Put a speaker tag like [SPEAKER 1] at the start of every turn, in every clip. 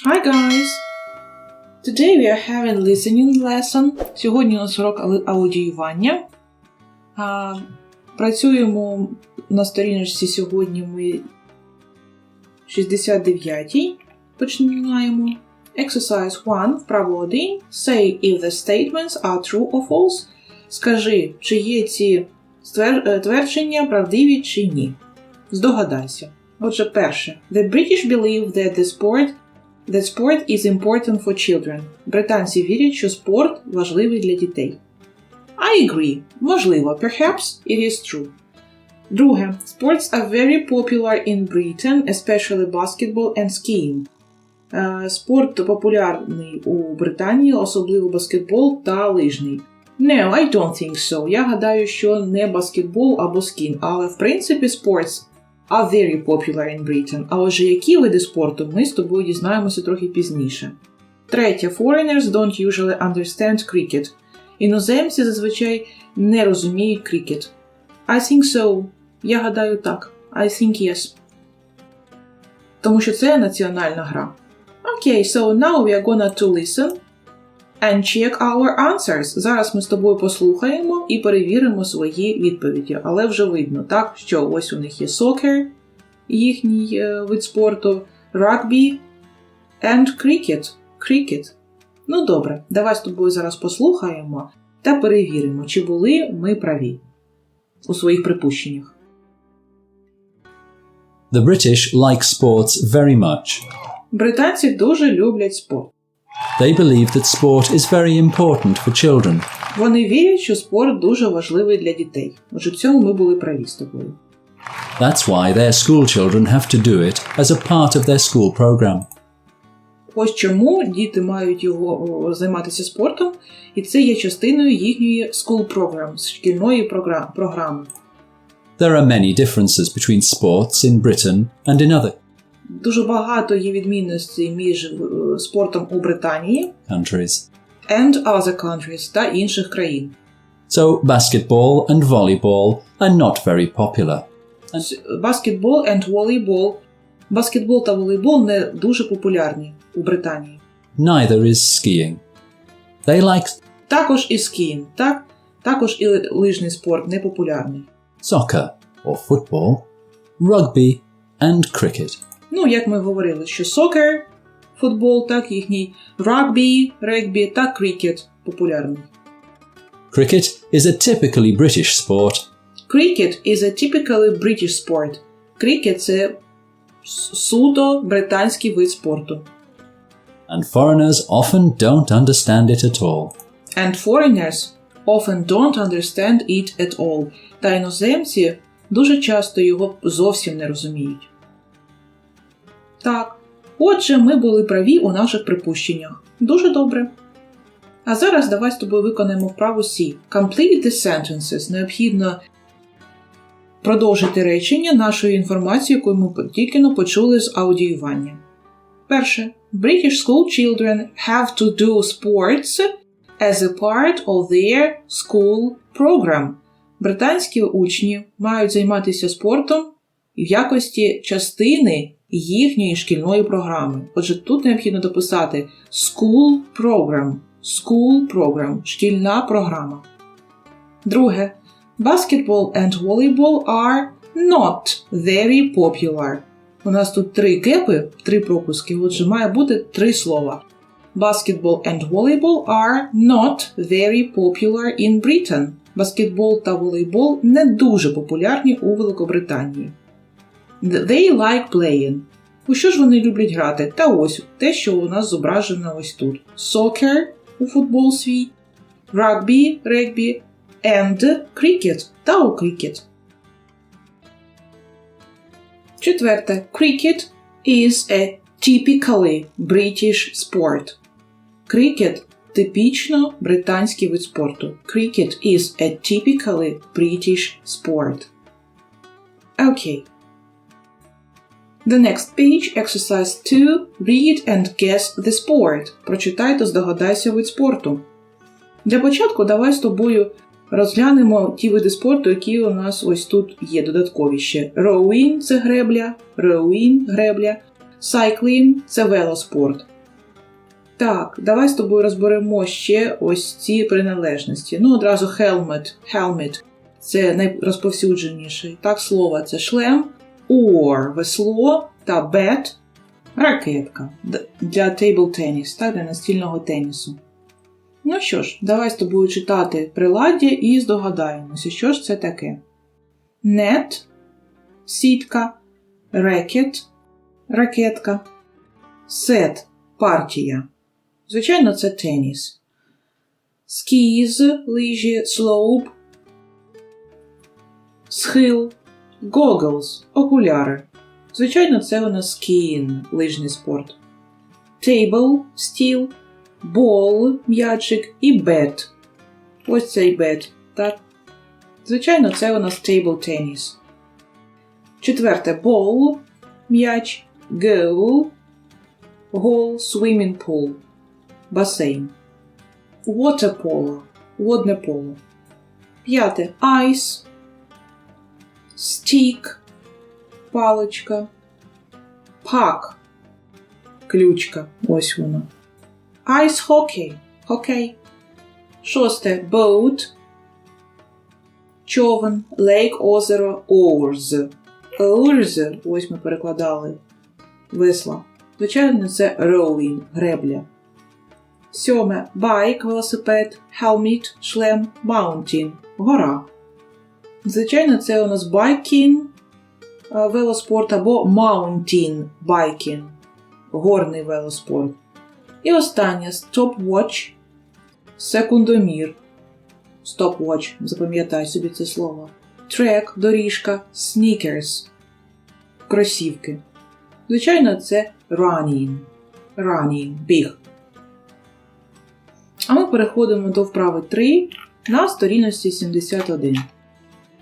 [SPEAKER 1] Hi guys! Today we are having listening lesson. Сьогодні у нас урок аудіювання. Працюємо на сторіночці сьогодні ми 69-й. Починаємо. Exercise 1, вправо 1. Say if the statements are true or false. Скажи, чи є ці твердження правдиві чи ні. Здогадайся. Отже, перше. The British believe that sport is important for children. Британці вірять, що спорт важливий для дітей. I agree. Можливо. Perhaps it is true. Друге. Sports are very popular in Britain, especially basketball and skiing. Спорт популярний у Британії, особливо баскетбол та лижний. No, I don't think so. Я гадаю, що не баскетбол або скін, але в принципі sports are very popular in Britain. А отже, які види спорту, ми з тобою дізнаємося трохи пізніше. Третє. Foreigners don't usually understand cricket. Іноземці зазвичай не розуміють крикет. I think so. Я гадаю так. I think yes. Тому що це національна гра. Okay, so now we are gonna to listen and check our answers. Зараз ми з тобою послухаємо і перевіримо свої відповіді. Але вже видно, так, що ось у них є soccer, їхній вид спорту, rugby and cricket. Ну добре, давай з тобою зараз послухаємо та перевіримо, чи були ми праві у своїх припущеннях.
[SPEAKER 2] The British like sports very much.
[SPEAKER 1] Британці дуже люблять спорт.
[SPEAKER 2] They believe that sport is very important for children.
[SPEAKER 1] Вони вірять, що спорт дуже важливий для дітей. Отже, в цьому ми були праві з тобою.
[SPEAKER 2] That's why their school children have to do it as a part of their school program.
[SPEAKER 1] Ось чому діти мають займатися спортом, і це є частиною їхньої school program, шкільної програми.
[SPEAKER 2] There are many differences between sports in Britain and in other
[SPEAKER 1] Дуже багато є відмінностей між спортом у Британії
[SPEAKER 2] countries.
[SPEAKER 1] and other countries та інших країн.
[SPEAKER 2] So basketball and volleyball are not very popular.
[SPEAKER 1] Баскетбол and volleyball. Баскетбол та волейбол не дуже популярні у Британії.
[SPEAKER 2] Neither is skiing. They like
[SPEAKER 1] Також і скіїнг, так? Також і лижний спорт не популярний.
[SPEAKER 2] soccer or football, rugby and cricket.
[SPEAKER 1] Ну, як ми говорили, що soccer, футбол, так, їхній rugby, регбі та крикет популярний.
[SPEAKER 2] Cricket is a typically British sport.
[SPEAKER 1] Cricket is a typically British sport. Крикет – це суто британський вид спорту.
[SPEAKER 2] And foreigners often don't understand it at all.
[SPEAKER 1] And foreigners often don't understand it at all. Та іноземці дуже часто його зовсім не розуміють. Так, отже, ми були праві у наших припущеннях. Дуже добре. А зараз давай з тобою виконаємо вправу C. Complete the sentences. Необхідно продовжити речення нашою інформацією, яку ми тільки почули з аудіювання. Перше. British school children have to do sports as a part of their school program. Британські учні мають займатися спортом в якості частини їхньої шкільної програми. Отже, тут необхідно дописати school program, шкільна програма. Друге. Basketball and volleyball are not very popular. У нас тут 3 гепи, 3 пропуски, отже, має бути 3 слова. Basketball and volleyball are not very popular in Britain. Баскетбол та волейбол не дуже популярні у Великобританії. They like playing. У що ж вони люблять грати? Та ось те, що у нас зображено ось тут. Soccer у футбол свій, rugby, регбі, and cricket та у крикет. Четверте. Cricket is a typically British sport. Крикет – типічно британський вид спорту. Cricket is a typically British sport. Okay. The next page, exercise 2, read and guess the sport. Прочитай та здогадайся вид спорту. Для початку давай з тобою розглянемо ті види спорту, які у нас ось тут є додаткові ще. Rowing – це гребля, cycling – це велоспорт. Так, давай з тобою розберемо ще ось ці приналежності. Одразу helmet – це найрозповсюдженіший. Так, слово – це шлем, oar – весло та bat – ракетка для table tennis, так, для настільного тенісу. Ну що ж, давай з тобою читати приладдя і здогадаємося, що ж це таке. Net – сітка, racket – ракетка, set – партія. Звичайно, це теніс. Skis – лижі, slope – схил, goggles – окуляри. Звичайно, це у нас skiing – лижний спорт. Table – стіл, ball – м'ячик і bat. Ось цей bat, так? Звичайно, це у нас table tennis. Четверте – ball – м'яч, goal – goal, swimming pool – басейн. Water polo – водне поло. П'яте – ice – stick – паличка. Puck – ключка. Ось вона. Ice hockey – хокей. Шосте – boat – човен, lake, озеро, oars. Oars, ось ми перекладали весла. Звичайно, це rowing – гребля. Сьоме – байк, велосипед, helmet, шлем, mountain, гора. Звичайно, це у нас biking, велоспорт або mountain biking, горний велоспорт. І останнє – stopwatch, секундомір. Stopwatch, запам'ятай собі це слово. Трек, доріжка, sneakers, кросівки. Звичайно, це running, біг. А ми переходимо до вправи 3 на сторінці 71.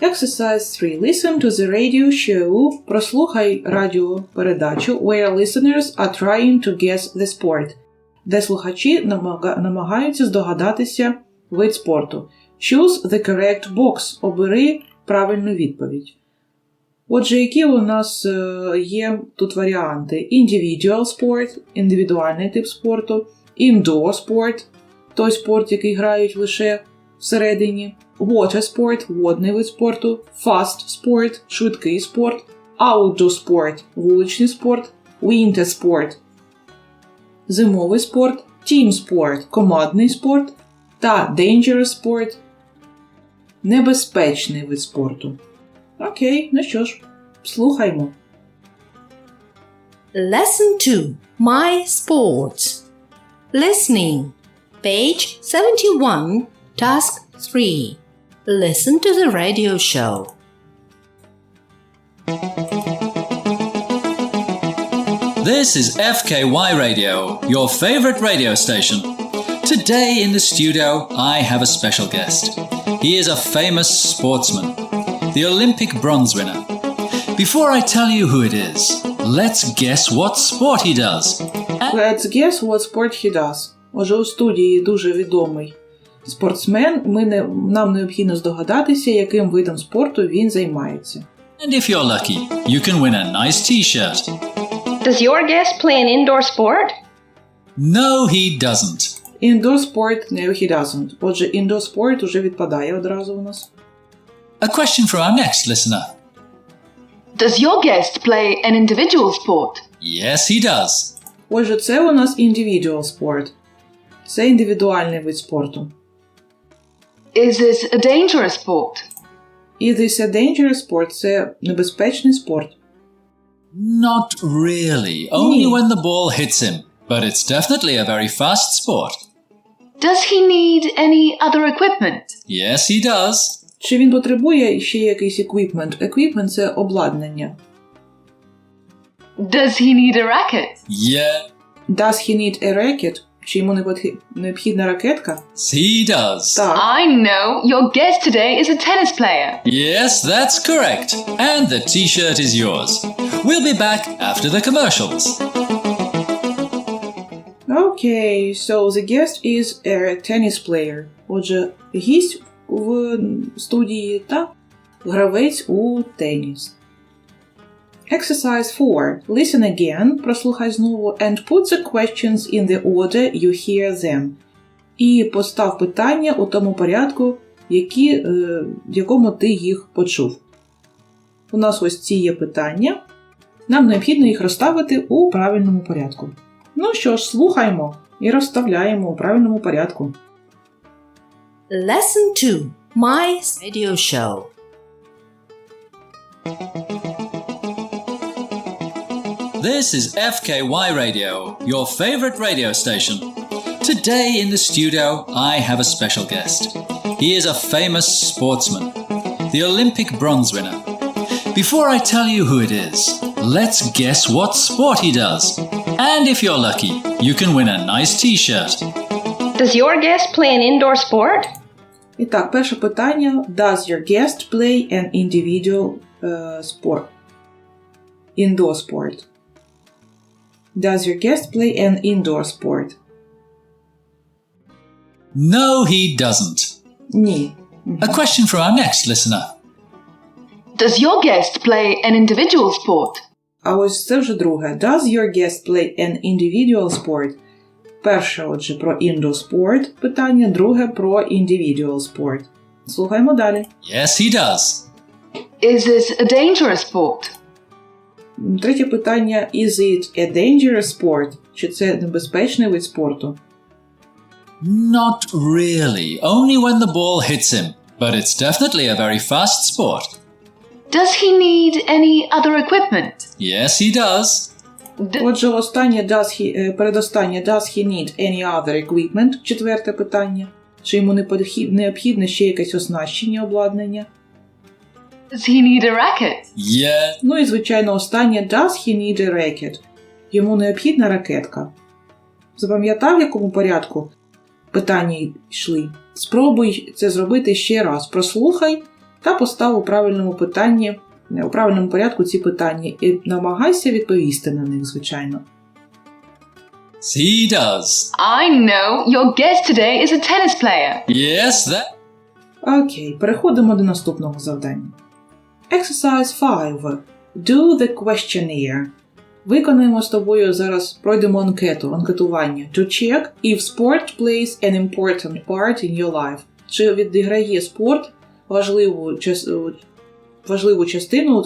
[SPEAKER 1] Exercise 3. Listen to the radio show. Прослухай радіопередачу where listeners are trying to guess the sport. Де слухачі намагаються здогадатися вид спорту. Choose the correct box. Обери правильну відповідь. Отже, які у нас є тут варіанти? Individual sport – індивідуальний тип спорту. Indoor sport – той спорт, який грають лише всередині. Water sport – водний вид спорту. Fast sport – швидкий спорт. Outdoor sport – вуличний спорт. Winter sport – зимовий спорт. Team sport – командний спорт. Та dangerous sport – небезпечний вид спорту. Окей, ну що ж, слухаймо.
[SPEAKER 3] Lesson 2. My sports. Listening. Page 71, task 3. Listen to the radio show.
[SPEAKER 2] This is FKY Radio, your favorite radio station. Today in the studio, I have a special guest. He is a famous sportsman, the Olympic bronze winner. Before I tell you who it is, let's guess what sport he does.
[SPEAKER 1] Let's guess what sport he does. Отже, у студії дуже відомий спортсмен. Нам необхідно здогадатися, яким видом спорту він займається.
[SPEAKER 2] And if you're lucky, you can win a nice t-shirt.
[SPEAKER 4] Does your guest play an indoor sport?
[SPEAKER 2] No, he doesn't.
[SPEAKER 1] Indoor sport, no he doesn't. Отже, indoor sport уже відпадає одразу у нас.
[SPEAKER 2] A question for our next listener.
[SPEAKER 4] Does your guest play an individual sport?
[SPEAKER 2] Yes, he does.
[SPEAKER 1] Отже, це у нас individual sport. Це індивідуальний вид спорту.
[SPEAKER 4] Is this a dangerous sport?
[SPEAKER 1] Is this a dangerous sport? Це небезпечний спорт.
[SPEAKER 2] Not really. Only
[SPEAKER 1] Ні.
[SPEAKER 2] when the ball hits him. But it's definitely a very fast sport.
[SPEAKER 4] Does he need any other equipment?
[SPEAKER 2] Yes, he does.
[SPEAKER 1] Чи він потребує ще якийсь equipment? Equipment – це обладнання.
[SPEAKER 4] Does he need a racket?
[SPEAKER 2] Yes,
[SPEAKER 1] Does he need a racket? Чи йому необхідна ракетка?
[SPEAKER 2] he does.
[SPEAKER 1] Так.
[SPEAKER 4] I know your guest today is a tennis player.
[SPEAKER 2] Yes, that's correct. And the t-shirt is yours. We'll be back after the commercials.
[SPEAKER 1] Okay, so the guest is a tennis player. Отже, гість в студії та гравець у теніс. Exercise 4. Listen again, прослухай знову, and put the questions in the order you hear them. І постав питання у тому порядку, в якому ти їх почув. У нас ось ці є питання. Нам необхідно їх розставити у правильному порядку. Ну що ж, слухаймо і розставляємо у правильному порядку.
[SPEAKER 3] Lesson 2. My radio show.
[SPEAKER 2] This is FKY Radio, your favorite radio station. Today in the studio, I have a special guest. He is a famous sportsman, the Olympic bronze winner. Before I tell you who it is, let's guess what sport he does. And if you're lucky, you can win a nice t-shirt.
[SPEAKER 4] Does your guest play an indoor sport?
[SPEAKER 1] І так, перше питання. Does your guest play an individual sport? Indoor sport. Does your guest play an indoor sport?
[SPEAKER 2] No, he doesn't.
[SPEAKER 1] Ні.
[SPEAKER 2] A question for our next listener.
[SPEAKER 4] Does your guest play an individual sport?
[SPEAKER 1] А ось це вже друге. Does your guest play an individual sport? Перше, отже, про indoor sport питання, друге про individual sport. Слухаємо далі.
[SPEAKER 2] Yes, he does.
[SPEAKER 4] Is it a dangerous sport?
[SPEAKER 1] Третє питання. Is it a dangerous sport? Чи це небезпечний вид спорту?
[SPEAKER 2] Not really, only when the ball hits him. But it's definitely a very fast sport.
[SPEAKER 4] Does he need any other equipment?
[SPEAKER 2] Yes, he does.
[SPEAKER 1] Отже, передостаннє. Does he need any other equipment? Четверте питання. Чи йому необхідне ще якесь оснащення, обладнання?
[SPEAKER 4] Does he need a racket?
[SPEAKER 2] Yeah.
[SPEAKER 1] Ну і, звичайно, останнє. Does he need a racket? Йому необхідна ракетка. Запам'ятав, в якому порядку питання йшли? Спробуй це зробити ще раз. Прослухай та постав у правильному порядку ці питання. І намагайся відповісти на них, звичайно.
[SPEAKER 2] He does.
[SPEAKER 4] I know your guest today is a tennis player.
[SPEAKER 2] Yes, that.
[SPEAKER 1] Окей, переходимо до наступного завдання. Exercise 5. Do the questionnaire. Виконаємо з тобою зараз, пройдемо анкетування. To check if sport plays an important part in your life. Чи відіграє спорт важливу частину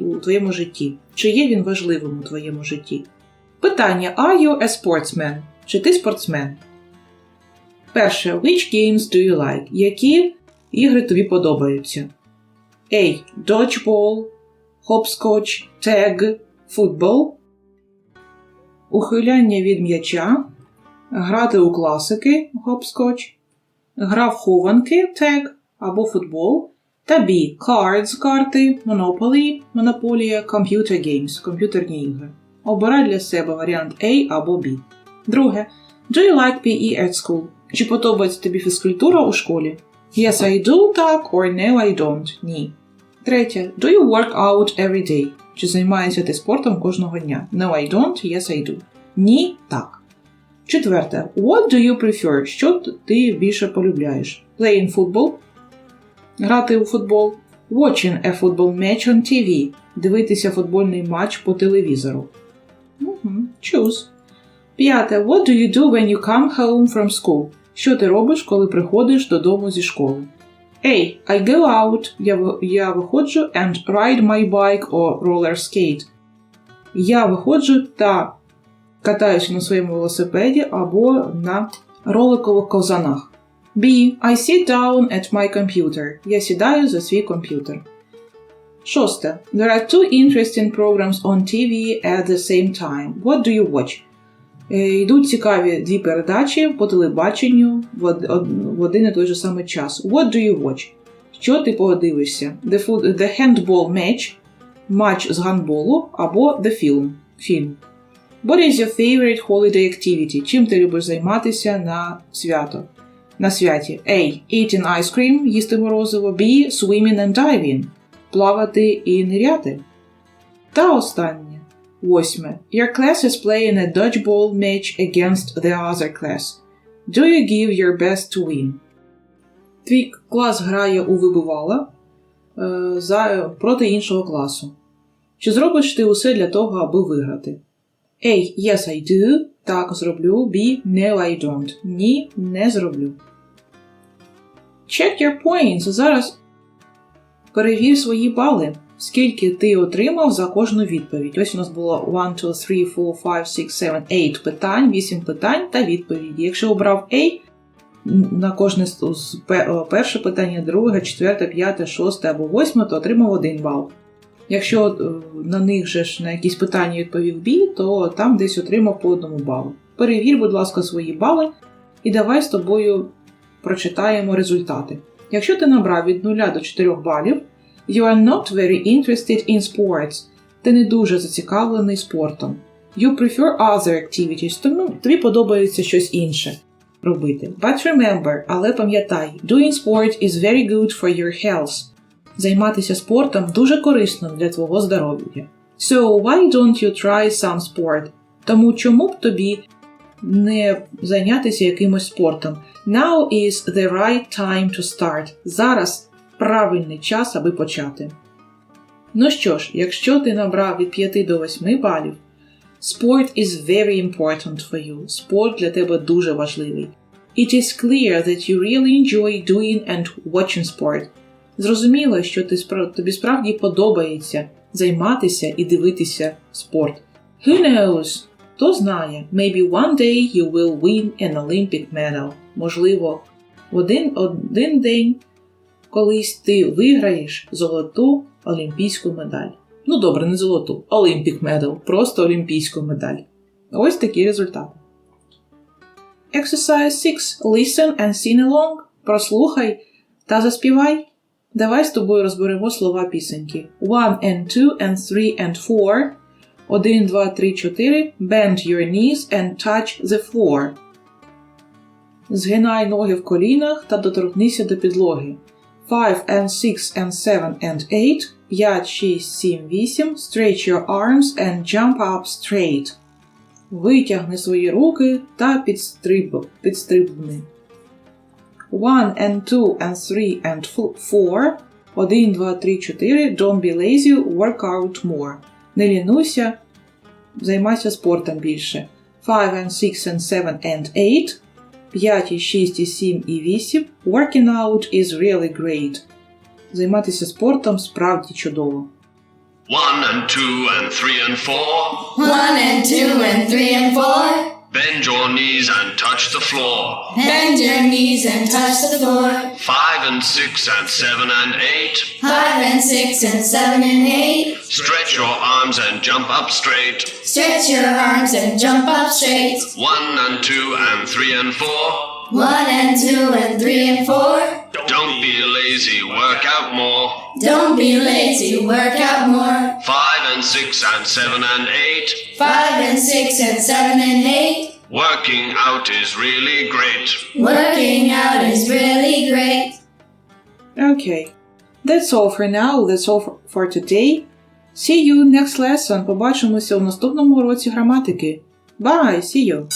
[SPEAKER 1] у твоєму житті? Чи є він важливим у твоєму житті? Питання. Are you a sportsman? Чи ти спортсмен? Перше. Which games do you like? Які ігри тобі подобаються? A. Dodgeball, hopscotch, tag, football. Ухиляння від м'яча. Грати у класики, hopscotch. Гра в хованки, tag або футбол. Та B. Cards, карти, Monopoly, монополія, computer games, комп'ютерні ігри. Обирай для себе варіант A або B. Друге. Do you like PE at school? Чи подобається тобі фізкультура у школі? Yes, I do, так, or no, I don't, ні. Третє. Do you work out every day? Чи займаєшся ти спортом кожного дня? No, I don't, yes, I do. Ні, так. Четверте. What do you prefer? Що ти більше полюбляєш? Playing football? Грати у футбол. Watching a football match on TV. Дивитися футбольний матч по телевізору. Choose. П'яте. What do you do when you come home from school? Що ти робиш, коли приходиш додому зі школи? A. I go out. Я виходжу and ride my bike or roller skate. Я виходжу та катаюся на своєму велосипеді або на роликових ковзанах. B. I sit down at my computer. Я сідаю за свій комп'ютер. Шосте. There are two interesting programs on TV at the same time. What do you watch? Йдуть цікаві дві передачі по телебаченню в один і той же самий час. What do you watch? Що ти подивишся? The handball match, матч з гандболу, або the film, фільм. What is your favorite holiday activity? Чим ти любиш займатися на святі? A. Eating ice cream, їсти морозиво. B. Swimming and diving, плавати і ниряти. Та останнє. 8. Your class is playing a dodgeball match against the other class. Do you give your best to win? Твій клас грає у вибивала проти іншого класу. Чи зробиш ти усе для того, аби виграти? A. Yes, I do. Так, зроблю. B. No, I don't. Ні, не зроблю. Check your points. Зараз перевір свої бали. Скільки ти отримав за кожну відповідь. Ось у нас було 1, 2, 3, 4, 5, 6, 7, 8 питань, 8 питань та відповіді. Якщо обрав A, на кожне перше питання, друге, четверте, п'яте, шосте або восьме, то отримав 1 бал. Якщо на них же ж на якісь питання відповів B, то там десь отримав по 1 балу. Перевір, будь ласка, свої бали і давай з тобою прочитаємо результати. Якщо ти набрав від 0 до 4 балів, you are not very interested in sports. Ти не дуже зацікавлений спортом. You prefer other activities. Тому тобі подобається щось інше робити. But remember, але пам'ятай, doing sport is very good for your health. Займатися спортом дуже корисно для твого здоров'я. So why don't you try some sport? Тому чому б тобі не зайнятися якимось спортом? Now is the right time to start. Зараз правильний час, аби почати. Ну що ж, якщо ти набрав від 5 до 8 балів, sport is very important for you. Спорт для тебе дуже важливий. It is clear that you really enjoy doing and watching sport. Зрозуміло, що тобі справді подобається займатися і дивитися спорт. Who knows? Хто знає, maybe one day you will win an Olympic medal. Можливо, один день колись ти виграєш золоту олімпійську медаль. Ну добре, не золоту, Olympic medal, просто олімпійську медаль. Ось такі результати. Exercise 6. Listen and sing along. Прослухай та заспівай. Давай з тобою розберемо слова пісеньки. 1 and 2 and 3 and 4. 1, 2, 3, 4. Bend your knees and touch the floor. Згинай ноги в колінах та доторкнися до підлоги. 5 and 6 and 7 and 8. 5, 6, 7, 8. Stretch your arms and jump up straight. Витягни свої руки та підстрибни. 1 and 2 and 3 and 4. 1, 2, 3, 4. Don't be lazy, work out more. Не лінуйся, займайся спортом більше. 5 and 6 and 7 and 8. 5, 6, 7 і 8. Working out is really great. Займатися спортом справді чудово.
[SPEAKER 5] 1 and 2 and 3 and 4.
[SPEAKER 6] 1 and 2 and 3 and 4.
[SPEAKER 5] Bend your knees and touch the floor.
[SPEAKER 6] Bend your knees and touch the floor.
[SPEAKER 5] 5 and 6 and 7 and 8.
[SPEAKER 6] 5 and 6 and 7 and 8.
[SPEAKER 5] Stretch your arms and jump up straight.
[SPEAKER 6] Stretch your arms and jump up straight.
[SPEAKER 5] 1 and 2 and 3 and 4.
[SPEAKER 6] 1 and 2 and 3 and 4.
[SPEAKER 5] Don't be lazy, work out more.
[SPEAKER 6] Don't be lazy, work out more.
[SPEAKER 5] 5 and 6 and 7 and 8.
[SPEAKER 6] 5 and 6 and 7 and 8.
[SPEAKER 5] Working out is really great.
[SPEAKER 6] Working out is really great.
[SPEAKER 1] Okay. That's all for now. That's all for today. See you next lesson. Побачимося у наступному уроці граматики. Bye! See you!